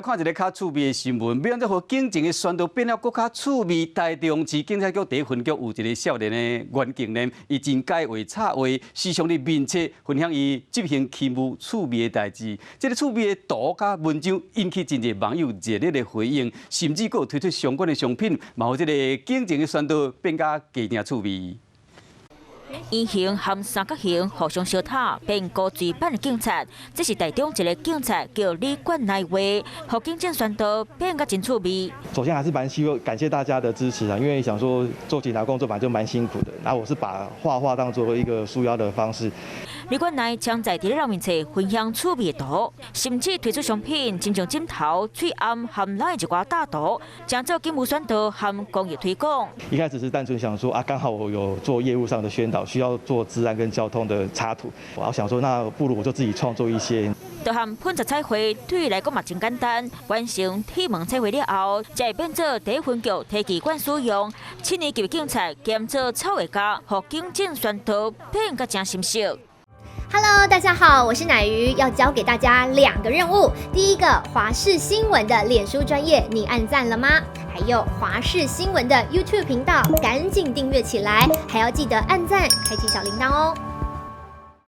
看一个较趣味的新闻，要安怎互警情的宣导变了更较趣味？台中市警察局第一分局有一个少年的袁敬年，伊真改话插话，时常伫面册分享伊执行欺负趣味的代志。这个趣味的图甲文章引起真侪网友热烈的回应，甚至佫推出相关的商品，嘛互这个警情的宣导变甲加定趣味。 圆形和三角形互相相塔，变高水版的警察。这是台中一个警察叫李冠来话，互警政宣导变甲真趣味。首先还是蛮希望感谢大家的支持啊，因为想说做警察工作本来就蛮辛苦的，然后我是把画画当作一个抒腰的方式。李冠来将在地人面册分享趣味的图，甚至推出商品，亲像枕头、嘴暗和咱的一寡大图，将做警务宣导和公益推广。一开始是单纯想说啊，刚好我有做业务上的宣导。 需要做治安跟交通的插图，我想说，那不如我就自己创作一些。就和喷漆彩绘对伊来讲嘛真简单，完成铁门彩绘了后，才会变做第一分局提旗管使用。7年级警察兼做草画家，和警政宣导变甲真心熟。 Hello， 大家好，我是乃瑜，要教给大家2个任务。第一个，华视新闻的脸书专页，你按赞了吗？还有华视新闻的 YouTube 频道，赶紧订阅起来，还要记得按赞，开启小铃铛哦。